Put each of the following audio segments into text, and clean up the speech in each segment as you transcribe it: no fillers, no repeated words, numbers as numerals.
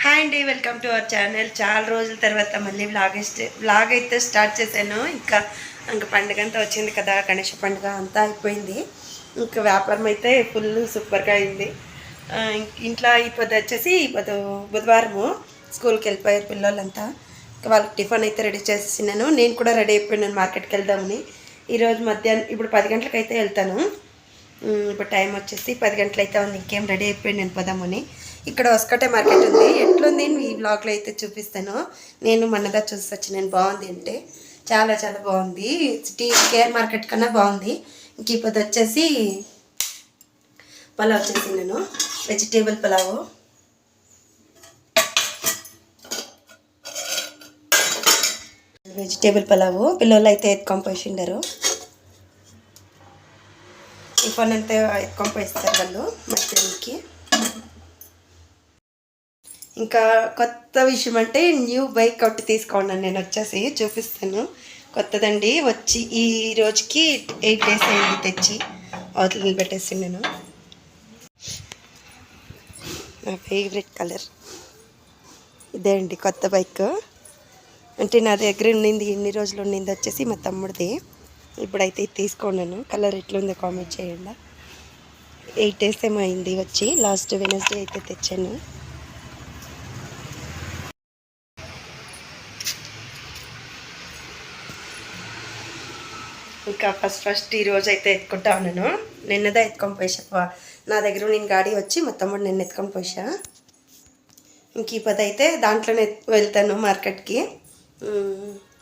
Hi అండి, welcome to our channel. చాలా రోజుల తర్వాత మళ్ళీ వ్లాగ్ అయితే స్టార్ట్ చేశాను. ఇంకా పండుగ అంతా వచ్చింది కదా, గణేష పండుగ అంతా అయిపోయింది. ఇంకా వ్యాపారం అయితే ఫుల్ సూపర్గా అయింది. ఇంట్లో ఇప్పుడు వచ్చేసి బుధవారము స్కూల్కి వెళ్ళిపోయారు పిల్లలంతా. ఇంకా వాళ్ళకి టిఫిన్ అయితే రెడీ చేసేసినాను. నేను కూడా రెడీ అయిపోయినాను మార్కెట్కి వెళ్దామని. ఈరోజు మధ్యాహ్నం ఇప్పుడు 10 గంటలకు అయితే వెళ్తాను. ఇప్పుడు టైం వచ్చేసి 10 గంటలు అయితే ఉంది. ఇంకేం రెడీ అయిపోయి నేను పోదామని. ఇక్కడ ఒస్కటే మార్కెట్ ఉంది. ఎట్లుంది ఈ బ్లాగ్లో అయితే చూపిస్తాను. నేను మొన్నదా చూసి వచ్చినాను. బాగుంది అంటే చాలా చాలా బాగుంది. సిటీ కేర్ మార్కెట్ కన్నా బాగుంది. ఇంక ఇప్పుడు వచ్చేసి పలావ్ వచ్చేసి నేను వెజిటేబుల్ పలావు. పిల్లలు అయితే ఎత్తుకొని పోసిండారు. ఈ ఫోన్ అంతా ఎత్తుకొని పోయిస్తారు వాళ్ళు మధ్యాహ్నానికి. ఇంకా కొత్త విషయం అంటే న్యూ బైక్ ఒకటి తీసుకున్నాను. నేను వచ్చేసి చూపిస్తాను. కొత్తదండి. వచ్చి ఈ రోజుకి 8 days అయింది తెచ్చి. అవతల పెట్టేసి నేను నా ఫేవరెట్ కలర్ ఇదే అండి. కొత్త బైక్ అంటే నా దగ్గర ఉండింది, ఎన్ని రోజులు ఉండింది వచ్చేసి మా తమ్ముడిది. ఇప్పుడైతే తీసుకున్నాను. కలర్ ఎట్లుందో కామెంట్ చేయండి. 8 days ఏమో అయింది వచ్చి. లాస్ట్ వెనస్డే అయితే తెచ్చాను. ఇంకా ఫస్ట్ ఈరోజు అయితే ఎత్తుకుంటా ఉన్నాను. నిన్నదా ఎత్తుకొని పోసా. నా దగ్గర నేను గాడి వచ్చి మా తమ్ముడు నిన్న ఎత్తుకొని పోసా. ఇంక ఈ పది అయితే దాంట్లోనే వెళ్తాను మార్కెట్కి.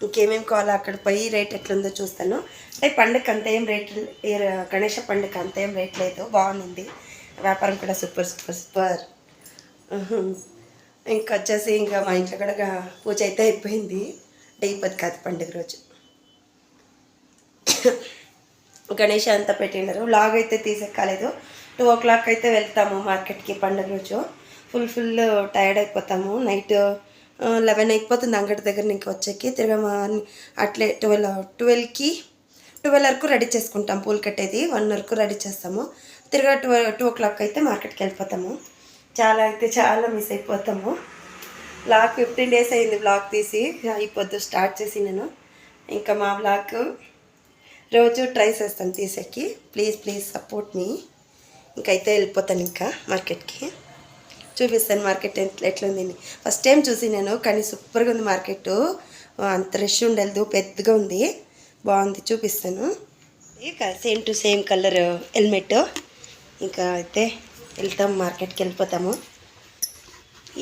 ఇంకేమేమి కావాలో అక్కడ పోయి రేట్ ఎట్లుందో చూస్తాను. అంటే పండుగ అంత ఏం రేట్, గణేష పండుగ అంత ఏం రేట్ లేదు. బాగుంది. వ్యాపారం కూడా సూపర్. ఇంకొచ్చేసి ఇంకా మా ఇంట్లో కూడా పూజ అయితే అయిపోయింది. అంటే ఈ పది కాదు, పండుగ రోజు గణేష్ అంతా పెట్టినారు. లాగ్ అయితే తీసెక్కాలేదు. 2 o'clock అయితే వెళ్తాము మార్కెట్కి పండుగ రోజు. ఫుల్ టైర్డ్ అయిపోతాము. నైట్ 11 అయిపోతుంది అంగడి దగ్గర ఇంకా వచ్చేకి. తిరగ అట్లే 12 వరకు రెడీ చేసుకుంటాం. పూలు కట్టేది 1 వరకు రెడీ చేస్తాము. తిరగ 2 o'clock అయితే మార్కెట్కి వెళ్ళిపోతాము. చాలా మిస్ అయిపోతాము. బ్లాగ్ 15 days అయింది బ్లాగ్ తీసి. అయిపోద్దు స్టార్ట్ చేసి నేను. ఇంకా మా బ్లాగ్ రోజు ట్రై చేస్తాను తీసేకి. ప్లీజ్ సపోర్ట్ మీ. ఇంకైతే వెళ్ళిపోతాను ఇంకా మార్కెట్కి. చూపిస్తాను మార్కెట్ ఎట్లుంది. ఫస్ట్ టైం చూసి నేను, కానీ సూపర్గా ఉంది మార్కెట్. అంత రష్ ఉండలేదు, పెద్దగా ఉంది, బాగుంది. చూపిస్తాను. ఇక same to same colour helmet. ఇంకా అయితే వెళ్తాము మార్కెట్కి వెళ్ళిపోతాము.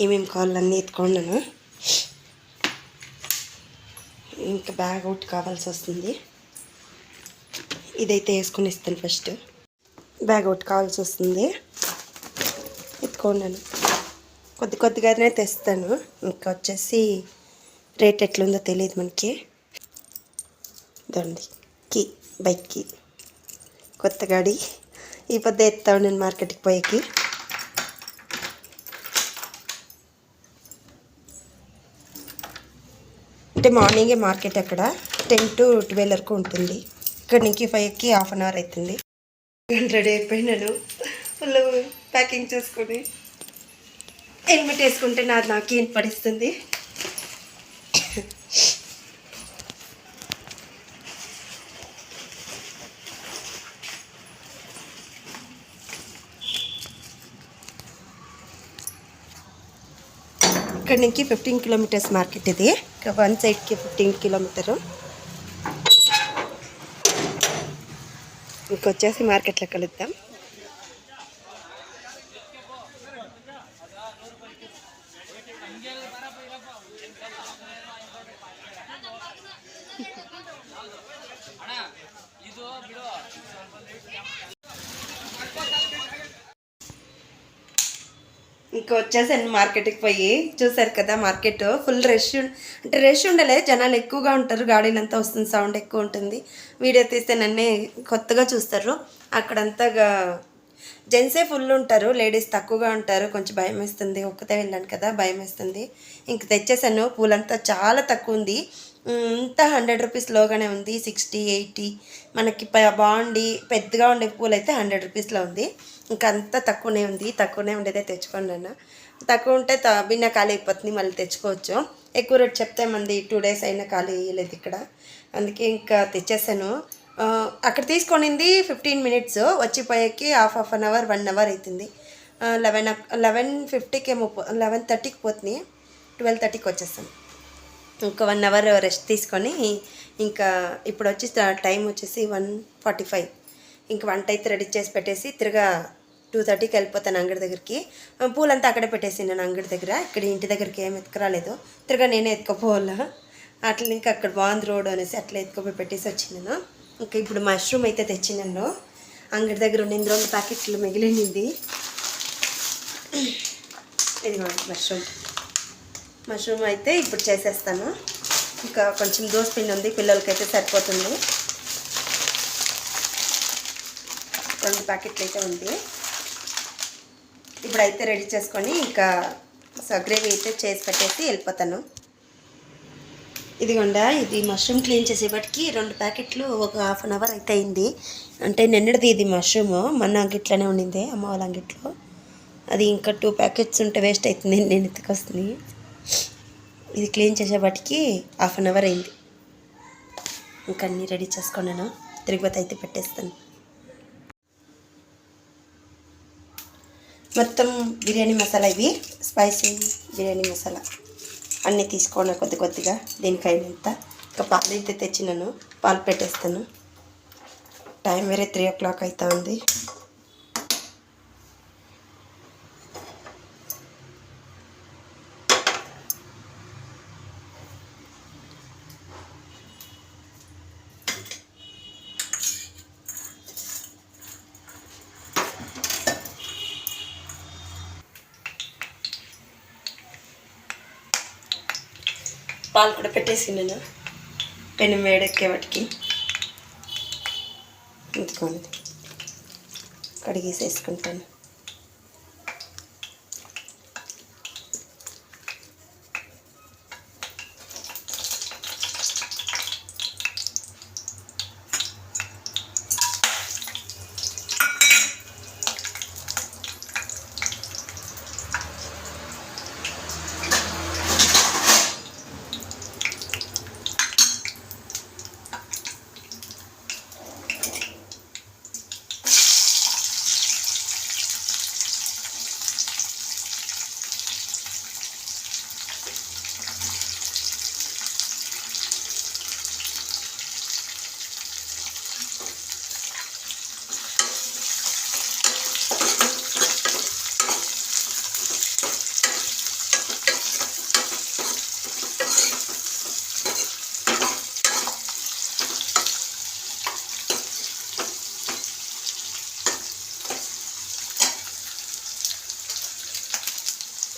ఏమేమి కావాలన్నీ ఎత్తుకున్నాను. ఇంకా బ్యాగ్ ఒకటి కావాల్సి వస్తుంది. ఇదైతే వేసుకొని ఇస్తాను. ఫస్ట్ బ్యాగ్ ఒకటి కావాల్సి వస్తుంది, ఎత్తుకున్నాను. కొద్దిగానే తెస్తాను. ఇంకా వచ్చేసి రేట్ ఎట్లుందో తెలియదు మనకి. ఇదండి కీ, బైక్ కీ, కొత్త గాడి. ఈ పొద్దు ఎత్తాను నేను మార్కెట్కి పోయేకి. అంటే మార్నింగే మార్కెట్ అక్కడ 10 to 12 వరకు ఉంటుంది. ఇక్కడ నుంచి 5కి ½ an hour అవుతుంది. రెడీ అయిపోయినాను. ఫుల్ ప్యాకింగ్ చేసుకొని హెల్మెట్ వేసుకుంటే నాకేం పడిస్తుంది. ఇక్కడ నుంచి 15 kilometers మార్కెట్ ఇది. వన్ సైడ్కి 15 kilometers. ఇంకొచ్చేసి మార్కెట్లో కలుద్దాం. ఇంకా వచ్చేసాను మార్కెట్కి పోయి. చూసారు కదా మార్కెట్ ఫుల్ రష్. అంటే రష్ ఉండలే, జనాలు ఎక్కువగా ఉంటారు. గాడీలంతా వస్తుంది, సౌండ్ ఎక్కువ ఉంటుంది. వీడియో తీస్తే నన్నే కొత్తగా చూస్తారు. అక్కడంతా జెంట్సే ఫుల్ ఉంటారు, లేడీస్ తక్కువగా ఉంటారు. కొంచెం భయం వేస్తుంది. ఒక్కతే వెళ్ళాను కదా, భయం వేస్తుంది. ఇంక తెచ్చేసాను. పూలంతా చాలా తక్కువ ఉంది. ఇంత 100 rupees లోగానే ఉంది. 60, 80 మనకి బాగుండి పెద్దగా ఉండే పూలు అయితే 100 rupeesలో ఉంది. ఇంకా అంతా తక్కువనే ఉంది, తక్కువనే ఉండేదే తెచ్చుకున్నాను. తక్కువ ఉంటే బిన్న ఖాళీ అయిపోతుంది, మళ్ళీ తెచ్చుకోవచ్చు. ఎక్కువ రేట్ చెప్తే మంది 2 days అయినా ఖాళీ అయ్యలేదు ఇక్కడ, అందుకే ఇంకా తెచ్చేసాను. అక్కడ తీసుకొనింది 15 minutes, వచ్చిపోయాకి హాఫ్ అన్ అవర్ 1 hour అవుతుంది. 11:50కి ఏమో 11:30కి పోతుంది, 12:30కి వచ్చేస్తాను. ఇంకా 1 hour రెస్ట్ తీసుకొని ఇంకా ఇప్పుడు వచ్చి టైం వచ్చేసి 1:45. ఇంక వంట అయితే రెడీ చేసి పెట్టేసి తిరగా 2:30కి వెళ్ళిపోతాను అంగడి దగ్గరికి. పూలంతా అక్కడే పెట్టేసి నేను అంగడి దగ్గర, ఇక్కడ ఇంటి దగ్గరికి ఏమి ఎత్తుకురాలేదు, తిరగా నేనే ఎత్తుకోపోవాలా. అట్లా ఇంకా అక్కడ బాగుంది రోడ్ అనేసి అట్లా ఎత్తుకోపోయి పెట్టేసి వచ్చినాను. ఇంకా ఇప్పుడు మష్రూమ్ అయితే తెచ్చినాను, అంగడి దగ్గర ఉండింది 2 ప్యాకెట్లు మిగిలింది. ఇది మష్రూమ్ అయితే ఇప్పుడు చేసేస్తాను. ఇంకా కొంచెం దోస పిండి ఉంది, పిల్లలకైతే సరిపోతుంది. 2 ప్యాకెట్లు అయితే ఉంది. ఇప్పుడైతే రెడీ చేసుకొని ఇంకా గ్రేవీ అయితే చేసి పెట్టేసి వెళ్ళిపోతాను. ఇదిగోండా, ఇది మష్రూమ్ క్లీన్ చేసేపటికి 2 ప్యాకెట్లు ఒక హాఫ్ అన్ అవర్ అయితే అయింది. అంటే నిన్నటిది ఇది మష్రూమ్, మన అంగిట్లోనే ఉండింది అమ్మ వాళ్ళ అంగిట్లో. అది ఇంకా 2 ప్యాకెట్స్ ఉంటే వేస్ట్ అవుతుంది, నేను ఎత్తుకొస్తుంది. ఇది క్లీన్ చేసేపటికి హాఫ్ అన్ అవర్ అయింది. ఇంకా అన్నీ రెడీ చేసుకున్నాను, తిరిగిపోతే అయితే పెట్టేస్తాను. మొత్తం బిర్యానీ మసాలా, ఇవి స్పైసీ బిర్యానీ మసాలా అన్నీ తీసుకోండి కొద్ది కొద్దిగా దీనికైనంత. ఇంకా పాలు అయితే తెచ్చినాను, పాలు పెట్టేస్తాను. టైం వేరే 3 o'clock అవుతా ఉంది. పాలు కూడా పెట్టేసి నేను పెనం వేడెక్కే వాటికి ఇందుకోండి కడిగేసి వేసుకుంటాను.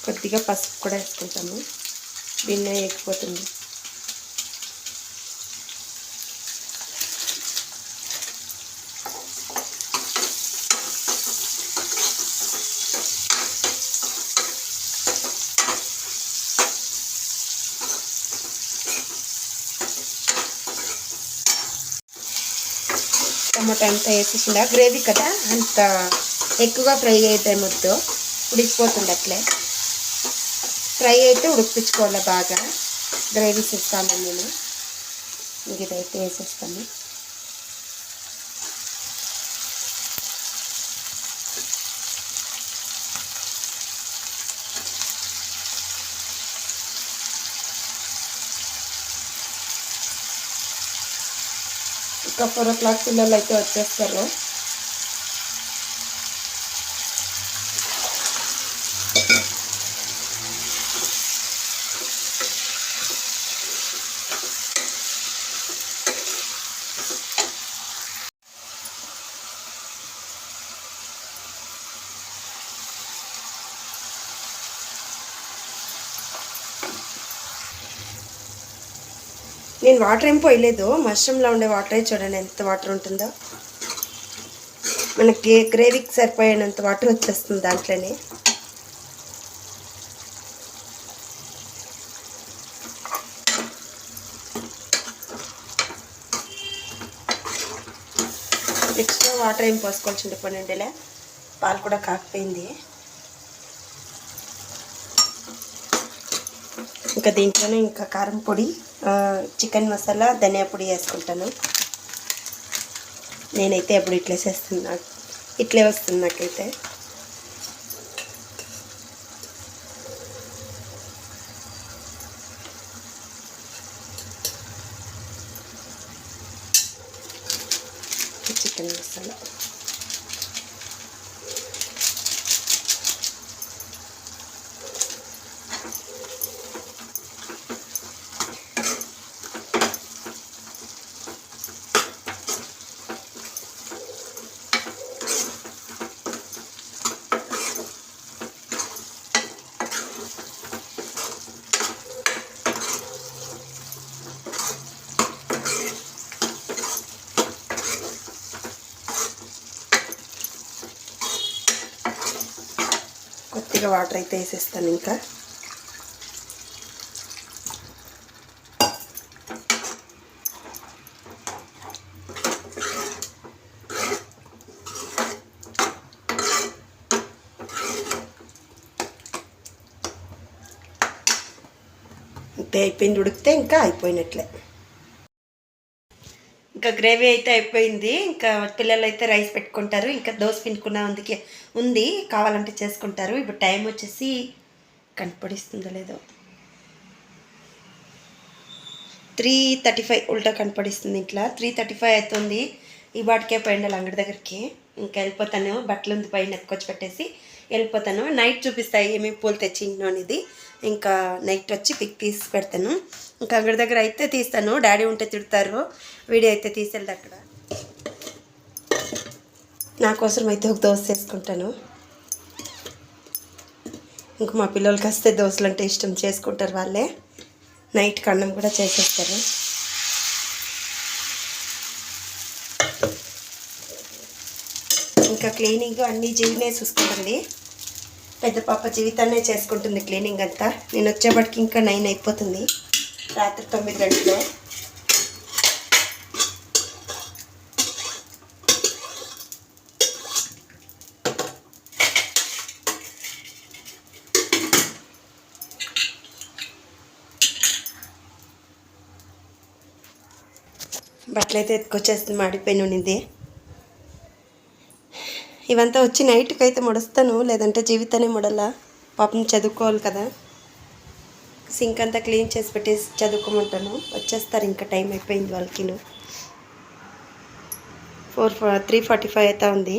కొద్దిగా పసుపు కూడా వేసుకుంటాము, బిన్న ఎగిపోతుంది. టమాటా అంతా వేసేసిందా, గ్రేవీ కదా అంత ఎక్కువగా ఫ్రై అయితే మొత్తం ఉడికిపోతుంది. అట్లే ఫ్రై అయితే ఉడికించుకోవాలి బాగా. గ్రేవీ చేస్తాను నేను, ఇదైతే వేసేస్తాను. ఇంకా 4 o'clock పిల్లలు అయితే వచ్చేస్తారు. నేను వాటర్ ఏం పోయలేదు, మష్రూమ్లో ఉండే వాటరే చూడండి ఎంత వాటర్ ఉంటుందో. మనకి గ్రేవీకి సరిపోయేంత వాటర్ వచ్చేస్తుంది దాంట్లోనే. ఎక్స్ట్రా వాటర్ ఏం పోసుకోవాల్సింది పన్నెండులే. పాలు కూడా కాకపోయింది. ఇంకా దీంట్లోనే ఇంకా కారం పొడి, చికెన్ మసాలా, ధనియా పొడి వేసుకుంటాను. నేనైతే ఎప్పుడు ఇట్లే చేస్తున్నా, ఇట్లే వస్తుంది నాకైతే. చికెన్ మసాలా కొద్దిగా వాటర్ అయితే వేసేస్తాను. ఇంకా అంతే అయిపోయింది. ఉడికితే ఇంకా అయిపోయినట్లే. ఇంకా గ్రేవీ అయితే అయిపోయింది. ఇంకా పిల్లలు అయితే రైస్ పెట్టుకుంటారు. ఇంకా దోశ పిండుకున్న ఉంది, కావాలంటే చేసుకుంటారు. ఇప్పుడు టైం వచ్చేసి కనపడిస్తుందో లేదో 3:35 ఉల్టా కనపడిస్తుంది. ఇంట్లో 3:35 అవుతుంది. ఈ బాటికే పోయిండాలి అంగడి దగ్గరికి. ఇంకా వెళ్ళిపోతాను. బట్టలు ఉంది పైన ఎత్తుకొచ్చి పెట్టేసి వెళ్ళిపోతాను. నైట్ చూపిస్తాయి ఏమేమి పూలు తెచ్చిండు అనేది. ఇంకా నైట్ వచ్చి పిక్ తీసి పెడతాను. ఇంకా అంగడి దగ్గర అయితే తీస్తాను. డాడీ ఉంటే తిడతారు. వీడియో అయితే తీసేది అక్కడ. నా కోసం అయితే ఒక దోశ చేసుకుంటాను. ఇంక మా పిల్లలకి వస్తే దోశలు అంటే ఇష్టం, చేసుకుంటారు వాళ్ళే. నైట్కి అన్నం కూడా చేసేస్తారు. ఇంకా క్లీనింగ్ అన్నీ జీవినే చూసుకుంటుంది. పెద్ద పాప జీవితాన్నే చేసుకుంటుంది క్లీనింగ్ అంతా. నేను వచ్చేప్పటికి ఇంకా 9 అయిపోతుంది, రాత్రి 9 గంటలు. బట్టలు అయితే ఎత్తుకొచ్చేస్తుంది, మాడిపోయిన ఉన్నింది. ఇవంతా వచ్చి నైట్కి అయితే ముడుస్తాను, లేదంటే జీవితాన్ని ముడలా. పాపం చదువుకోవాలి కదా. సింక్ అంతా క్లీన్ చేసి పెట్టేసి చదువుకోమంటాను. వచ్చేస్తారు, ఇంకా టైం అయిపోయింది వాళ్ళకి. 3:45 అవుతా ఉంది.